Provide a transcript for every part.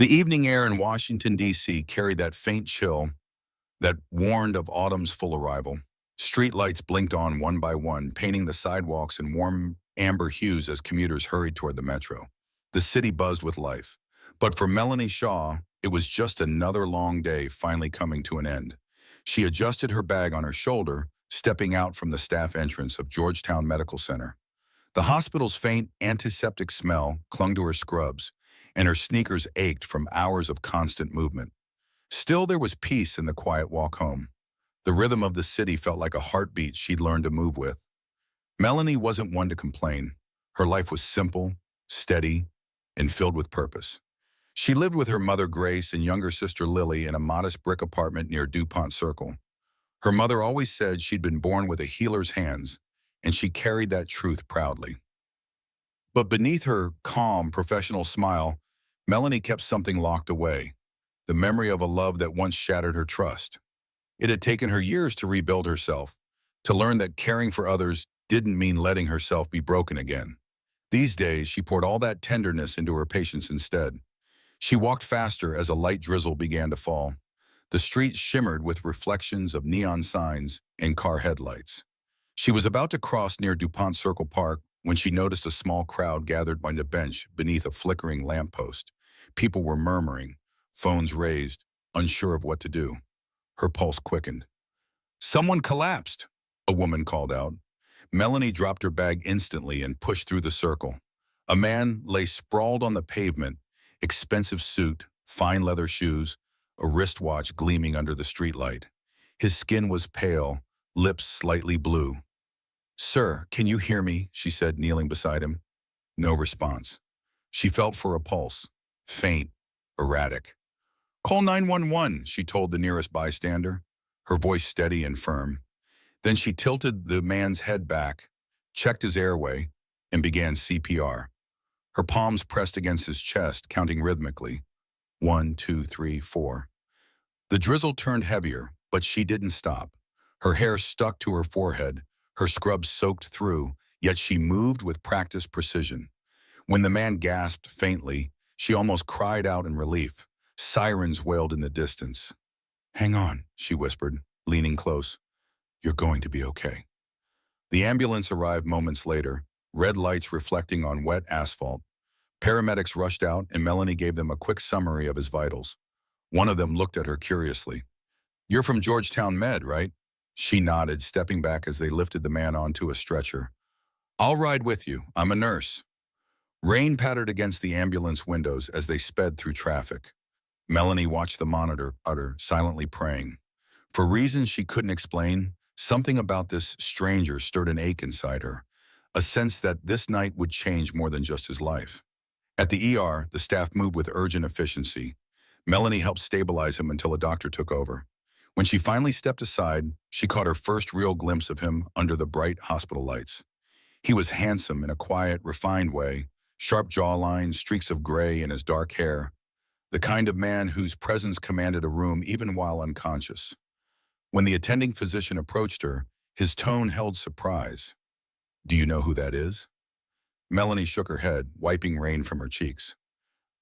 The evening air in Washington, D.C. carried that faint chill that warned of autumn's full arrival. Street lights blinked on one by one, painting the sidewalks in warm amber hues as commuters hurried toward the metro. The city buzzed with life. But for Melanie Shaw, it was just another long day finally coming to an end. She adjusted her bag on her shoulder, stepping out from the staff entrance of Georgetown Medical Center. The hospital's faint antiseptic smell clung to her scrubs, and her sneakers ached from hours of constant movement. Still, there was peace in the quiet walk home. The rhythm of the city felt like a heartbeat she'd learned to move with. Melanie wasn't one to complain. Her life was simple, steady, and filled with purpose. She lived with her mother Grace and younger sister Lily in a modest brick apartment near DuPont Circle. Her mother always said she'd been born with a healer's hands, and she carried that truth proudly. But beneath her calm, professional smile, Melanie kept something locked away, the memory of a love that once shattered her trust. It had taken her years to rebuild herself, to learn that caring for others didn't mean letting herself be broken again. These days, she poured all that tenderness into her patients instead. She walked faster as a light drizzle began to fall. The street shimmered with reflections of neon signs and car headlights. She was about to cross near DuPont Circle Park when she noticed a small crowd gathered by a bench beneath a flickering lamppost. People were murmuring, phones raised, unsure of what to do. Her pulse quickened. "Someone collapsed," a woman called out. Melanie dropped her bag instantly and pushed through the circle. A man lay sprawled on the pavement, expensive suit, fine leather shoes, a wristwatch gleaming under the streetlight. His skin was pale, lips slightly blue. "Sir, can you hear me?" she said, kneeling beside him. No response. She felt for a pulse, faint, erratic. "Call 911, she told the nearest bystander, her voice steady and firm. Then she tilted the man's head back, checked his airway, and began CPR. Her palms pressed against his chest, counting rhythmically. 1, 2, 3, 4. The drizzle turned heavier, but she didn't stop. Her hair stuck to her forehead, her scrubs soaked through, yet she moved with practiced precision. When the man gasped faintly, she almost cried out in relief. Sirens wailed in the distance. "Hang on," she whispered, leaning close. "You're going to be okay." The ambulance arrived moments later, red lights reflecting on wet asphalt. Paramedics rushed out, and Melanie gave them a quick summary of his vitals. One of them looked at her curiously. "You're from Georgetown Med, right?" She nodded, stepping back as they lifted the man onto a stretcher. "I'll ride with you. I'm a nurse." Rain pattered against the ambulance windows as they sped through traffic. Melanie watched the monitor, silently praying. For reasons she couldn't explain, something about this stranger stirred an ache inside her, a sense that this night would change more than just his life. At the ER, the staff moved with urgent efficiency. Melanie helped stabilize him until a doctor took over. When she finally stepped aside, she caught her first real glimpse of him under the bright hospital lights. He was handsome in a quiet, refined way, sharp jawline, streaks of gray in his dark hair, the kind of man whose presence commanded a room even while unconscious. When the attending physician approached her, his tone held surprise. "Do you know who that is?" Melanie shook her head, wiping rain from her cheeks.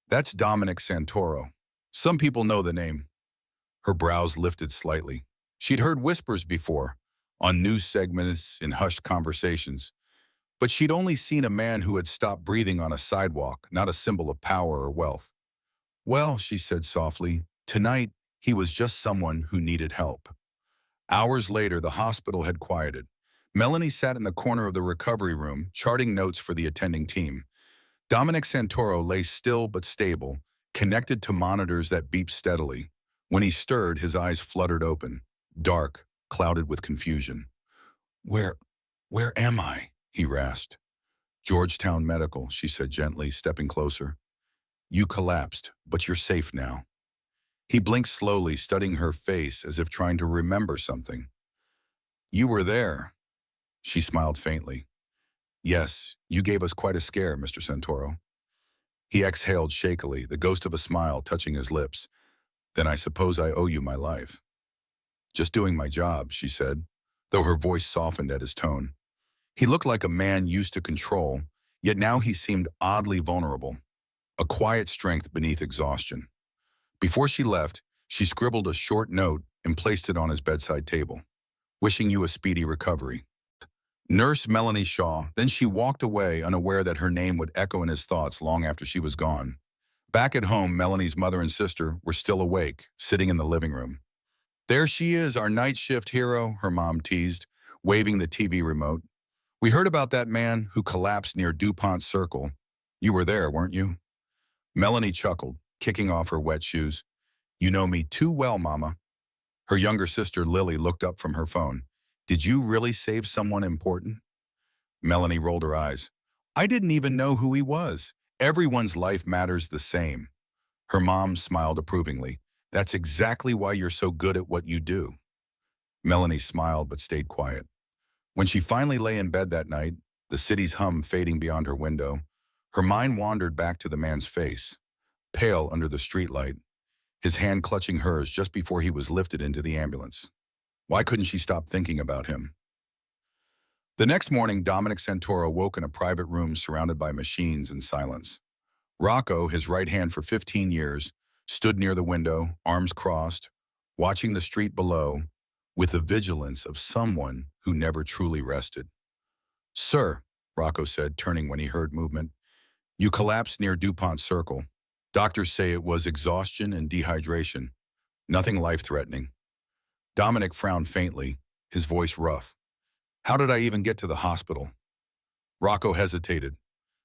"That's Dominic Santoro. Some people know the name." Her brows lifted slightly. She'd heard whispers before, on news segments in hushed conversations, but she'd only seen a man who had stopped breathing on a sidewalk, not a symbol of power or wealth. "Well," she said softly, "tonight he was just someone who needed help." Hours later, the hospital had quieted. Melanie sat in the corner of the recovery room, charting notes for the attending team. Dominic Santoro lay still but stable, connected to monitors that beeped steadily. When he stirred, his eyes fluttered open, dark, clouded with confusion. Where am I?" he rasped. "Georgetown Medical," she said gently, stepping closer. "You collapsed, but you're safe now." He blinked slowly, studying her face as if trying to remember something. "You were there." She smiled faintly. "Yes, you gave us quite a scare, Mr. Santoro." He exhaled shakily, the ghost of a smile touching his lips. "Then I suppose I owe you my life." "Just doing my job," she said, though her voice softened at his tone. He looked like a man used to control, yet now he seemed oddly vulnerable. a quiet strength beneath exhaustion. Before she left, she scribbled a short note and placed it on his bedside table, wishing you a speedy recovery. Nurse Melanie Shaw, then she walked away, unaware that her name would echo in his thoughts long after she was gone. Back at home, Melanie's mother and sister were still awake, sitting in the living room. There she is, our night shift hero, her mom teased, waving the TV remote. We heard about that man who collapsed near DuPont Circle. You were there, weren't you? Melanie chuckled, kicking off her wet shoes. You know me too well, Mama. Her younger sister, Lily, looked up from her phone. Did you really save someone important? Melanie rolled her eyes. I didn't even know who he was. Everyone's life matters the same. Her mom smiled approvingly. That's exactly why you're so good at what you do. Melanie smiled but stayed quiet. When she finally lay in bed that night, the city's hum fading beyond her window, her mind wandered back to the man's face, pale under the streetlight, his hand clutching hers just before he was lifted into the ambulance. Why couldn't she stop thinking about him? The next morning, Dominic Santoro woke in a private room surrounded by machines and silence. Rocco, his right hand for 15 years, stood near the window, arms crossed, watching the street below with the vigilance of someone who never truly rested. Sir, Rocco said, turning when he heard movement, you collapsed near DuPont Circle. Doctors say it was exhaustion and dehydration. Nothing life-threatening. Dominic frowned faintly, his voice rough. How did I even get to the hospital? Rocco hesitated.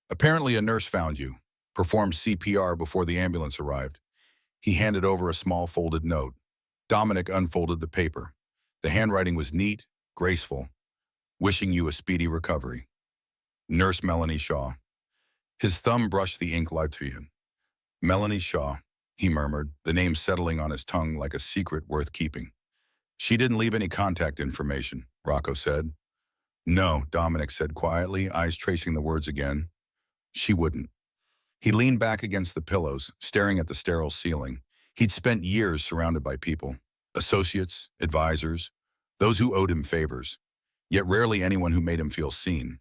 Apparently a nurse found you, performed CPR before the ambulance arrived. He handed over a small folded note. Dominic unfolded the paper. The handwriting was neat, graceful. Wishing you a speedy recovery. Nurse Melanie Shaw. His thumb brushed the ink light to him. Melanie Shaw, he murmured, the name settling on his tongue like a secret worth keeping. She didn't leave any contact information, Rocco said. No, Dominic said quietly, eyes tracing the words again. She wouldn't. He leaned back against the pillows, staring at the sterile ceiling. He'd spent years surrounded by people, associates, advisors, those who owed him favors, yet rarely anyone who made him feel seen.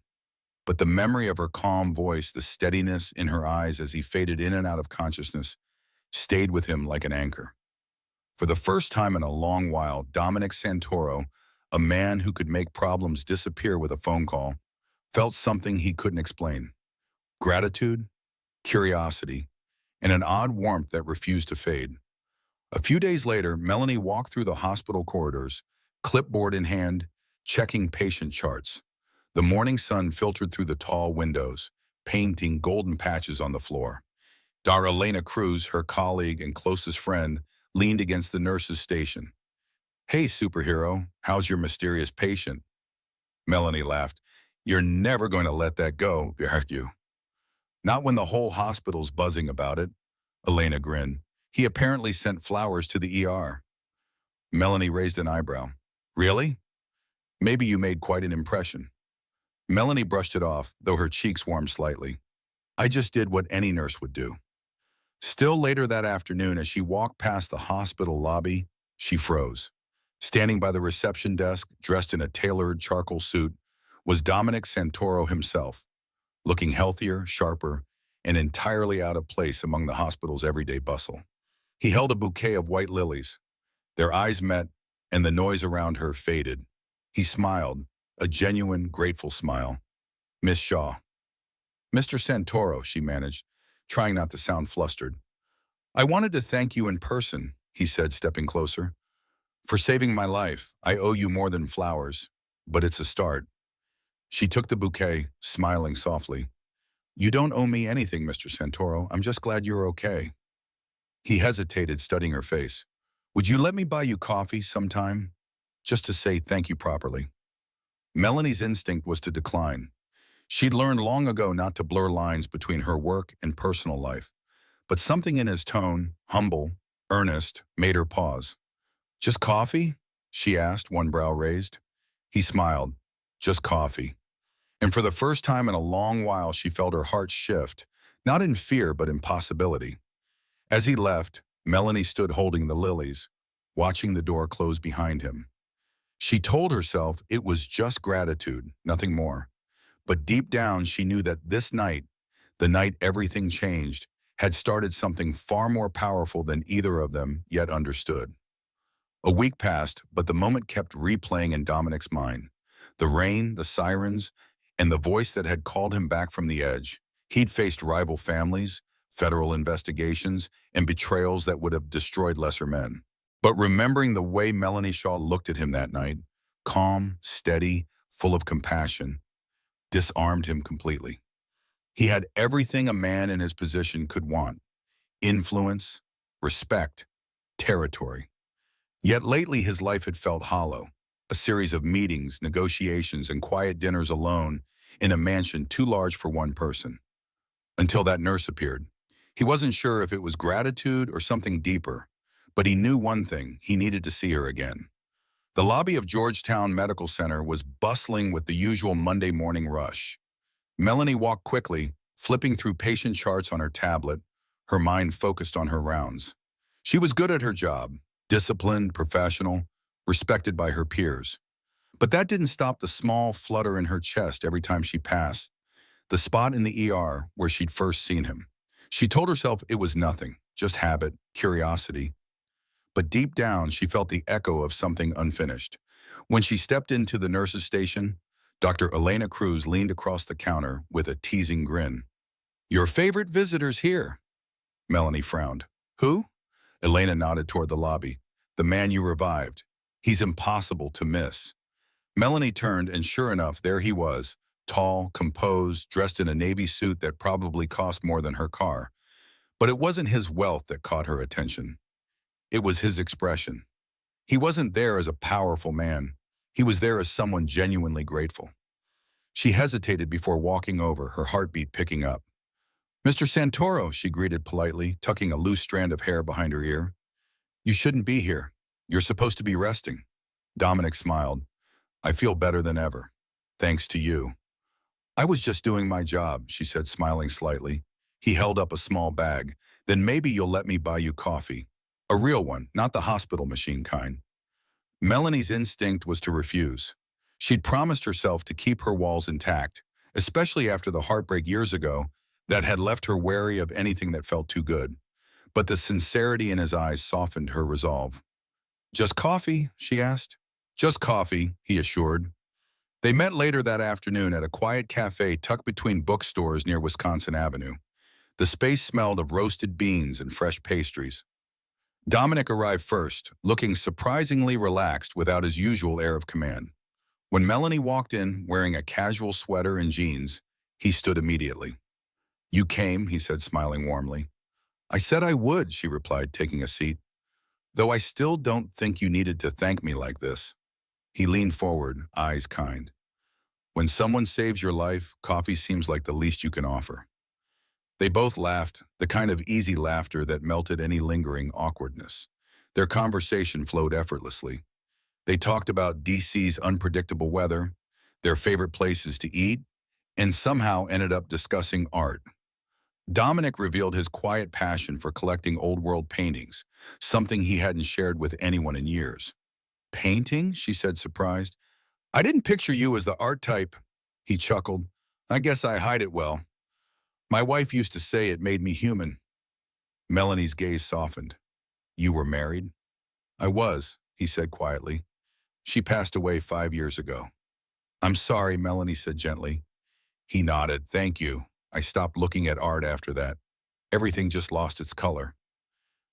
But the memory of her calm voice, the steadiness in her eyes as he faded in and out of consciousness, stayed with him like an anchor. For the first time in a long while, Dominic Santoro, a man who could make problems disappear with a phone call, felt something he couldn't explain. Gratitude, curiosity, and an odd warmth that refused to fade. A few days later, Melanie walked through the hospital corridors, clipboard in hand, checking patient charts. The morning sun filtered through the tall windows, painting golden patches on the floor. Darlena Cruz, her colleague and closest friend, leaned against the nurse's station. Hey, superhero, how's your mysterious patient? Melanie laughed. You're never going to let that go, are you? Not when the whole hospital's buzzing about it. Elena grinned. He apparently sent flowers to the ER. Melanie raised an eyebrow. Really? Maybe you made quite an impression. Melanie brushed it off, though her cheeks warmed slightly. I just did what any nurse would do. Still later that afternoon, as she walked past the hospital lobby, she froze. Standing by the reception desk, dressed in a tailored charcoal suit, was Dominic Santoro himself, looking healthier, sharper, and entirely out of place among the hospital's everyday bustle. He held a bouquet of white lilies. Their eyes met, and the noise around her faded. He smiled, a genuine, grateful smile. Miss Shaw. Mr. Santoro, she managed, trying not to sound flustered. I wanted to thank you in person, he said, stepping closer. For saving my life, I owe you more than flowers, but it's a start. She took the bouquet, smiling softly. You don't owe me anything, Mr. Santoro. I'm just glad you're okay. He hesitated, studying her face. Would you let me buy you coffee sometime? Just to say thank you properly. Melanie's instinct was to decline. She'd learned long ago not to blur lines between her work and personal life. But something in his tone, humble, earnest, made her pause. Just coffee? She asked, one brow raised. He smiled. Just coffee. And for the first time in a long while, she felt her heart shift, not in fear, but in possibility. As he left, Melanie stood holding the lilies, watching the door close behind him. She told herself it was just gratitude, nothing more. But deep down, she knew that this night, the night everything changed, had started something far more powerful than either of them yet understood. A week passed, but the moment kept replaying in Dominic's mind. The rain, the sirens, and the voice that had called him back from the edge. He'd faced rival families, federal investigations, and betrayals that would have destroyed lesser men. But remembering the way Melanie Shaw looked at him that night, calm, steady, full of compassion, disarmed him completely. He had everything a man in his position could want: influence, respect, territory. Yet lately his life had felt hollow, a series of meetings, negotiations, and quiet dinners alone in a mansion too large for one person. Until that nurse appeared. He wasn't sure if it was gratitude or something deeper, but he knew one thing: he needed to see her again. The lobby of Georgetown Medical Center was bustling with the usual Monday morning rush. Melanie walked quickly, flipping through patient charts on her tablet, her mind focused on her rounds. She was good at her job, disciplined, professional, respected by her peers. But that didn't stop the small flutter in her chest every time she passed the spot in the ER where she'd first seen him. She told herself it was nothing, just habit, curiosity. But deep down, she felt the echo of something unfinished. When she stepped into the nurse's station, Dr. Elena Cruz leaned across the counter with a teasing grin. "Your favorite visitor's here." Melanie frowned. "Who?" Elena nodded toward the lobby. "The man you revived. He's impossible to miss." Melanie turned, and sure enough, there he was, tall, composed, dressed in a navy suit that probably cost more than her car. But it wasn't his wealth that caught her attention. It was his expression. He wasn't there as a powerful man. He was there as someone genuinely grateful. She hesitated before walking over, her heartbeat picking up. "Mr. Santoro," she greeted politely, tucking a loose strand of hair behind her ear. "You shouldn't be here. You're supposed to be resting." Dominic smiled. "I feel better than ever. Thanks to you." "I was just doing my job," she said, smiling slightly. He held up a small bag. "Then maybe you'll let me buy you coffee. A real one, not the hospital machine kind." Melanie's instinct was to refuse. She'd promised herself to keep her walls intact, especially after the heartbreak years ago that had left her wary of anything that felt too good. But the sincerity in his eyes softened her resolve. "Just coffee?" she asked. "Just coffee," he assured. They met later that afternoon at a quiet cafe tucked between bookstores near Wisconsin Avenue. The space smelled of roasted beans and fresh pastries. Dominic arrived first, looking surprisingly relaxed without his usual air of command. When Melanie walked in, wearing a casual sweater and jeans, he stood immediately. "You came," he said, smiling warmly. "I said I would," she replied, taking a seat. "Though I still don't think you needed to thank me like this." He leaned forward, eyes kind. "When someone saves your life, coffee seems like the least you can offer." They both laughed, the kind of easy laughter that melted any lingering awkwardness. Their conversation flowed effortlessly. They talked about DC's unpredictable weather, their favorite places to eat, and somehow ended up discussing art. Dominic revealed his quiet passion for collecting old-world paintings, something he hadn't shared with anyone in years. "Painting?" she said, surprised. "I didn't picture you as the art type." He chuckled. "I guess I hide it well. My wife used to say it made me human." Melanie's gaze softened. "You were married?" "I was," he said quietly. "She passed away 5 years ago." "I'm sorry," Melanie said gently. He nodded. "Thank you. I stopped looking at art after that. Everything just lost its color."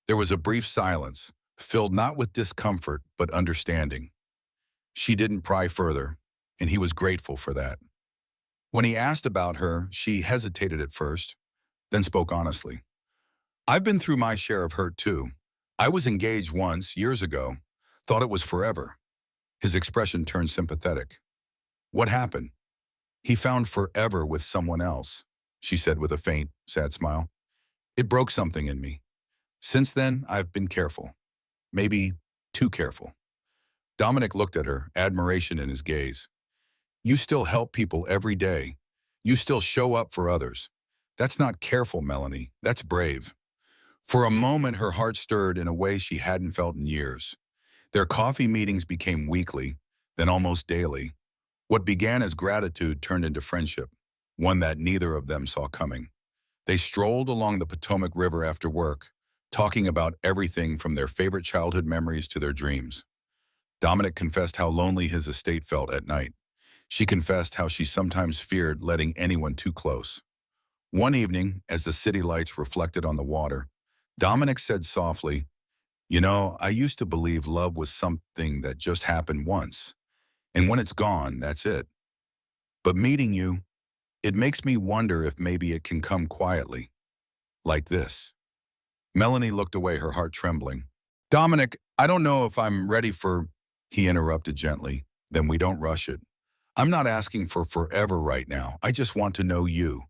There was a brief silence, filled not with discomfort, but understanding. She didn't pry further, and he was grateful for that. When he asked about her, she hesitated at first, then spoke honestly. "I've been through my share of hurt too. I was engaged once, years ago. Thought it was forever." His expression turned sympathetic. "What happened?" "He found forever with someone else," she said with a faint, sad smile. "It broke something in me. Since then, I've been careful. Maybe too careful." Dominic looked at her, admiration in his gaze. "You still help people every day. You still show up for others. That's not careful, Melanie. That's brave." For a moment, her heart stirred in a way she hadn't felt in years. Their coffee meetings became weekly, then almost daily. What began as gratitude turned into friendship, one that neither of them saw coming. They strolled along the Potomac River after work, talking about everything from their favorite childhood memories to their dreams. Dominic confessed how lonely his estate felt at night. She confessed how she sometimes feared letting anyone too close. One evening, as the city lights reflected on the water, Dominic said softly, "You know, I used to believe love was something that just happened once, and when it's gone, that's it. But meeting you, it makes me wonder if maybe it can come quietly, like this." Melanie looked away, her heart trembling. "Dominic, I don't know if I'm ready for," he interrupted gently. "Then we don't rush it. I'm not asking for forever right now. I just want to know you,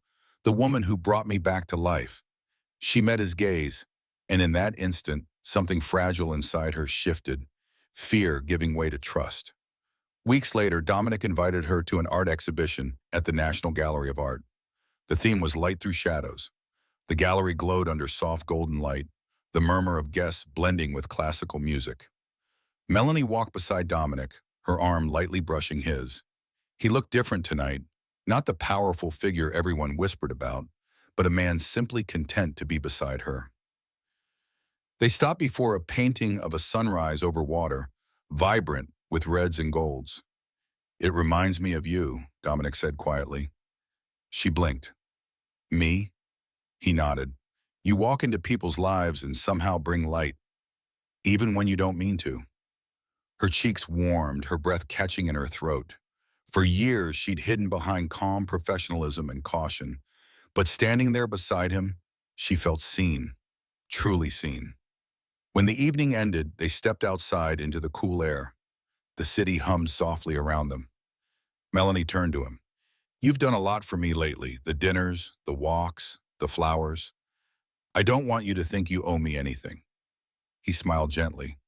the woman who brought me back to life." She met his gaze, and in that instant, something fragile inside her shifted, fear giving way to trust. Weeks later, Dominic invited her to an art exhibition at the National Gallery of Art. The theme was light through shadows. The gallery glowed under soft golden light, the murmur of guests blending with classical music. Melanie walked beside Dominic, her arm lightly brushing his. He looked different tonight, not the powerful figure everyone whispered about, but a man simply content to be beside her. They stopped before a painting of a sunrise over water, vibrant with reds and golds. "It reminds me of you," Dominic said quietly. She blinked. "Me?" He nodded. "You walk into people's lives and somehow bring light, even when you don't mean to." Her cheeks warmed, her breath catching in her throat. For years, she'd hidden behind calm professionalism and caution, but standing there beside him, she felt seen, truly seen. When the evening ended, they stepped outside into the cool air. The city hummed softly around them. Melanie turned to him. "You've done a lot for me lately, the dinners, the walks, the flowers. I don't want you to think you owe me anything." He smiled gently.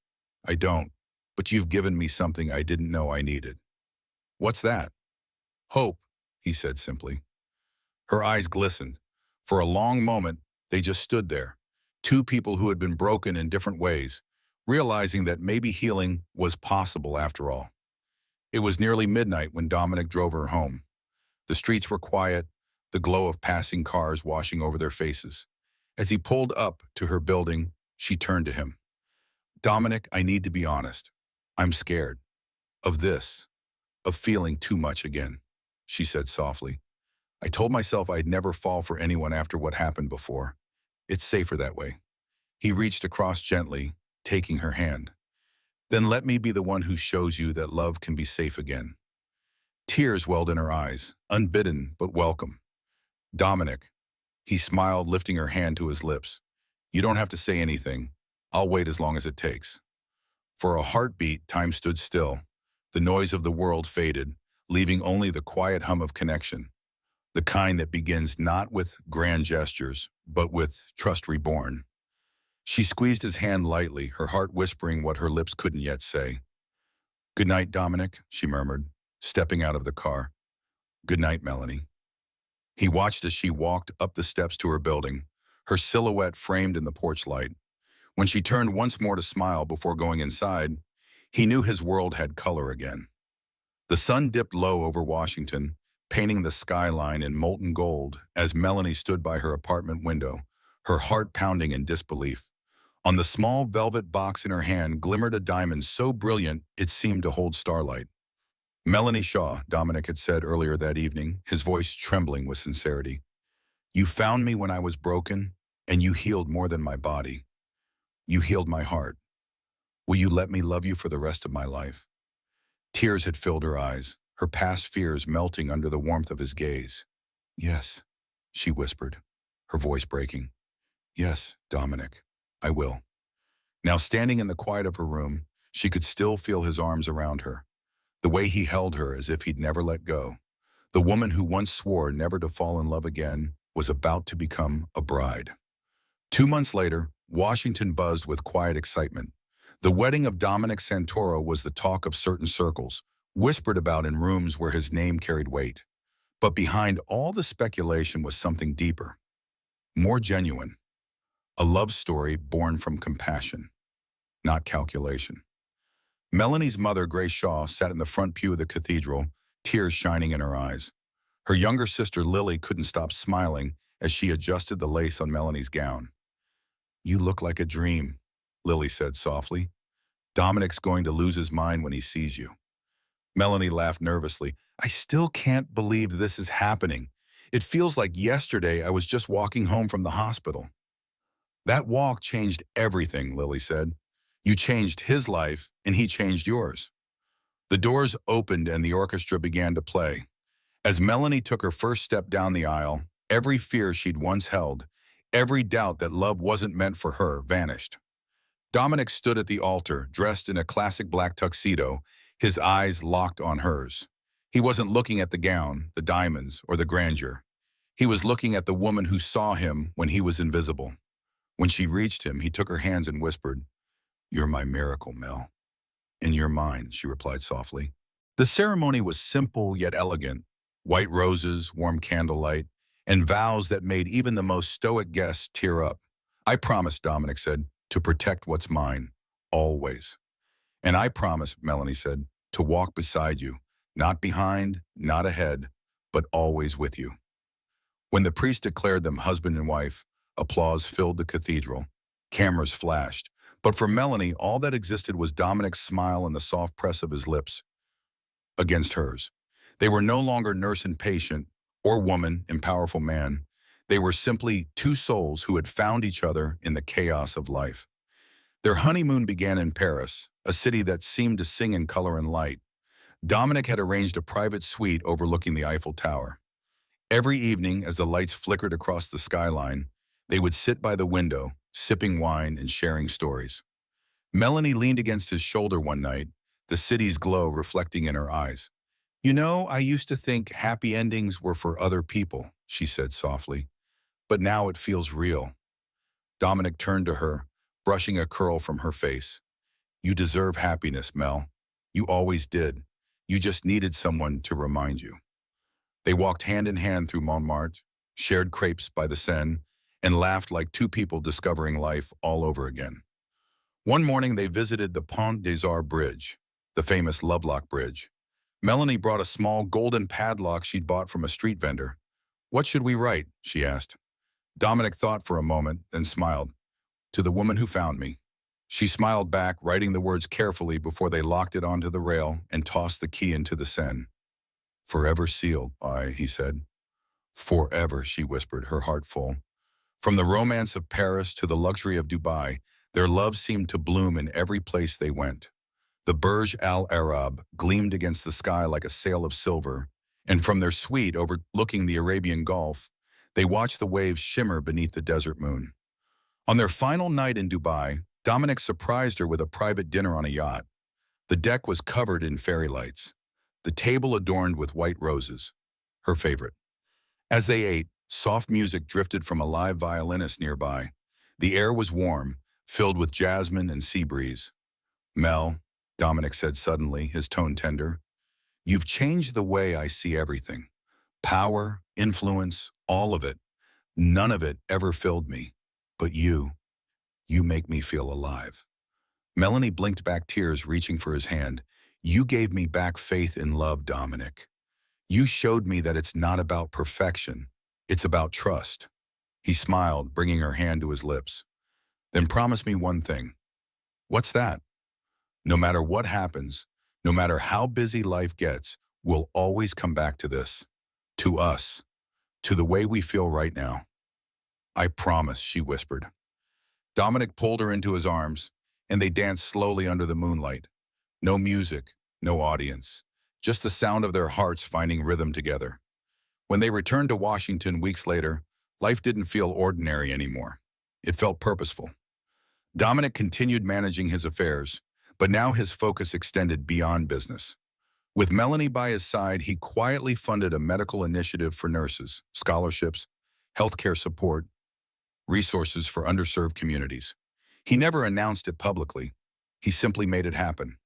"I don't, but you've given me something I didn't know I needed." "What's that?" "Hope," he said simply. Her eyes glistened. For a long moment, they just stood there, two people who had been broken in different ways, realizing that maybe healing was possible after all. It was nearly midnight when Dominic drove her home. The streets were quiet, the glow of passing cars washing over their faces. As he pulled up to her building, she turned to him. "Dominic, I need to be honest. I'm scared. Of this. Of feeling too much again," she said softly. "I told myself I'd never fall for anyone after what happened before. It's safer that way." He reached across gently, taking her hand. "Then let me be the one who shows you that love can be safe again." Tears welled in her eyes, unbidden but welcome. "Dominic," he smiled, lifting her hand to his lips. "You don't have to say anything. I'll wait as long as it takes." For a heartbeat, time stood still. The noise of the world faded, leaving only the quiet hum of connection, the kind that begins not with grand gestures, but with trust reborn. She squeezed his hand lightly, her heart whispering what her lips couldn't yet say. "Good night, Dominic," she murmured, stepping out of the car. "Good night, Melanie." He watched as she walked up the steps to her building, her silhouette framed in the porch light. When she turned once more to smile before going inside, he knew his world had color again. The sun dipped low over Washington, painting the skyline in molten gold as Melanie stood by her apartment window, her heart pounding in disbelief. On the small velvet box in her hand glimmered a diamond so brilliant it seemed to hold starlight. "Melanie Shaw," Dominic had said earlier that evening, his voice trembling with sincerity. "You found me when I was broken, and you healed more than my body. You healed my heart. Will you let me love you for the rest of my life?" Tears had filled her eyes, her past fears melting under the warmth of his gaze. "Yes," she whispered, her voice breaking. "Yes, Dominic, I will." Now standing in the quiet of her room, she could still feel his arms around her, the way he held her as if he'd never let go. The woman who once swore never to fall in love again was about to become a bride. 2 months later, Washington buzzed with quiet excitement. The wedding of Dominic Santoro was the talk of certain circles, whispered about in rooms where his name carried weight. But behind all the speculation was something deeper, more genuine. A love story born from compassion, not calculation. Melanie's mother, Grace Shaw, sat in the front pew of the cathedral, tears shining in her eyes. Her younger sister, Lily, couldn't stop smiling as she adjusted the lace on Melanie's gown. "You look like a dream," Lily said softly. "Dominic's going to lose his mind when he sees you." Melanie laughed nervously. "I still can't believe this is happening. It feels like yesterday I was just walking home from the hospital." "That walk changed everything," Lily said. "You changed his life, and he changed yours." The doors opened and the orchestra began to play. As Melanie took her first step down the aisle, every fear she'd once held, every doubt that love wasn't meant for her, vanished. Dominic stood at the altar, dressed in a classic black tuxedo, his eyes locked on hers. He wasn't looking at the gown, the diamonds, or the grandeur. He was looking at the woman who saw him when he was invisible. When she reached him, he took her hands and whispered, "You're my miracle, Mel." "In your mind," she replied softly. The ceremony was simple yet elegant. White roses, warm candlelight, and vows that made even the most stoic guests tear up. "I promise," Dominic said, "to protect what's mine, always." "And I promise," Melanie said, "to walk beside you, not behind, not ahead, but always with you." When the priest declared them husband and wife, applause filled the cathedral. Cameras flashed. But for Melanie, all that existed was Dominic's smile and the soft press of his lips against hers. They were no longer nurse and patient, or woman and powerful man. They were simply two souls who had found each other in the chaos of life. Their honeymoon began in Paris, a city that seemed to sing in color and light. Dominic had arranged a private suite overlooking the Eiffel Tower. Every evening, as the lights flickered across the skyline, they would sit by the window, sipping wine and sharing stories. Melanie leaned against his shoulder one night, the city's glow reflecting in her eyes. "You know, I used to think happy endings were for other people," she said softly. "But now it feels real." Dominic turned to her, brushing a curl from her face. "You deserve happiness, Mel. You always did. You just needed someone to remind you." They walked hand in hand through Montmartre, shared crepes by the Seine, and laughed like two people discovering life all over again. One morning they visited the Pont des Arts Bridge, the famous Lovelock Bridge. Melanie brought a small golden padlock she'd bought from a street vendor. "What should we write?" she asked. Dominic thought for a moment, then smiled. "To the woman who found me." She smiled back, writing the words carefully before they locked it onto the rail and tossed the key into the Seine. "Forever sealed, he said. "Forever," she whispered, her heart full. From the romance of Paris to the luxury of Dubai, their love seemed to bloom in every place they went. The Burj Al Arab gleamed against the sky like a sail of silver, and from their suite overlooking the Arabian Gulf, they watched the waves shimmer beneath the desert moon. On their final night in Dubai, Dominic surprised her with a private dinner on a yacht. The deck was covered in fairy lights, the table adorned with white roses, her favorite. As they ate, soft music drifted from a live violinist nearby. The air was warm, filled with jasmine and sea breeze. "Mel," Dominic said suddenly, his tone tender, "you've changed the way I see everything. Power, influence, all of it. None of it ever filled me. But you make me feel alive." Melanie blinked back tears, reaching for his hand. "You gave me back faith in love, Dominic. You showed me that it's not about perfection. It's about trust." He smiled, bringing her hand to his lips. "Then promise me one thing." "What's that?" "No matter what happens, no matter how busy life gets, we'll always come back to this. To us. To the way we feel right now." "I promise," she whispered. Dominic pulled her into his arms, and they danced slowly under the moonlight. No music, no audience, just the sound of their hearts finding rhythm together. When they returned to Washington weeks later, life didn't feel ordinary anymore. It felt purposeful. Dominic continued managing his affairs, but now his focus extended beyond business. With Melanie by his side, he quietly funded a medical initiative for nurses, scholarships, healthcare support, resources for underserved communities. He never announced it publicly. He simply made it happen.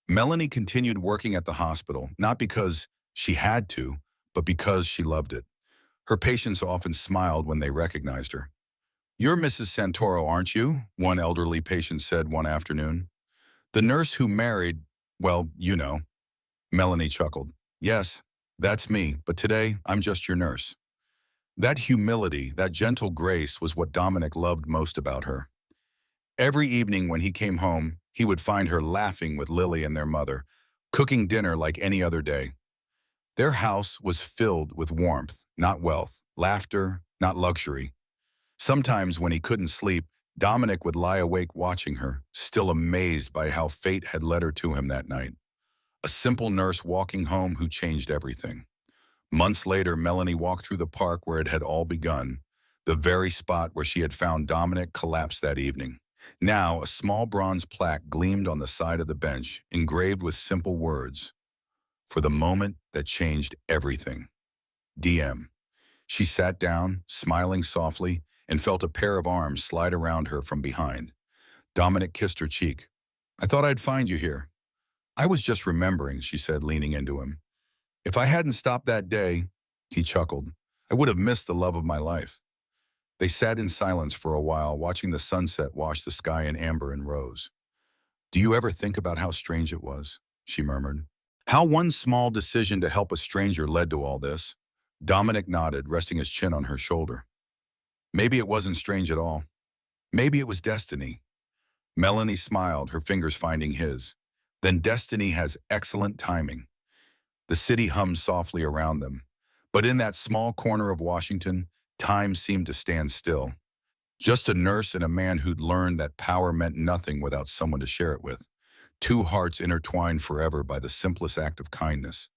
Melanie continued working at the hospital, not because she had to, but because she loved it. Her patients often smiled when they recognized her. "You're Mrs. Santoro, aren't you?" one elderly patient said one afternoon. "The nurse who married, well, you know." Melanie chuckled. "Yes, that's me, but today I'm just your nurse." That humility, that gentle grace was what Dominic loved most about her. Every evening when he came home, he would find her laughing with Lily and their mother, cooking dinner like any other day. Their house was filled with warmth, not wealth, laughter, not luxury. Sometimes when he couldn't sleep, Dominic would lie awake watching her, still amazed by how fate had led her to him that night. A simple nurse walking home who changed everything. Months later, Melanie walked through the park where it had all begun, the very spot where she had found Dominic collapsed that evening. Now, a small bronze plaque gleamed on the side of the bench, engraved with simple words, "For the moment that changed everything. DM." She sat down, smiling softly, and felt a pair of arms slide around her from behind. Dominic kissed her cheek. "I thought I'd find you here." "I was just remembering," she said, leaning into him. "If I hadn't stopped that day," he chuckled, "I would have missed the love of my life." They sat in silence for a while, watching the sunset wash the sky in amber and rose. "Do you ever think about how strange it was?" she murmured. "How one small decision to help a stranger led to all this?" Dominic nodded, resting his chin on her shoulder. "Maybe it wasn't strange at all. Maybe it was destiny." Melanie smiled, her fingers finding his. "Then destiny has excellent timing." The city hummed softly around them. But in that small corner of Washington, time seemed to stand still. Just a nurse and a man who'd learned that power meant nothing without someone to share it with. Two hearts intertwined forever by the simplest act of kindness.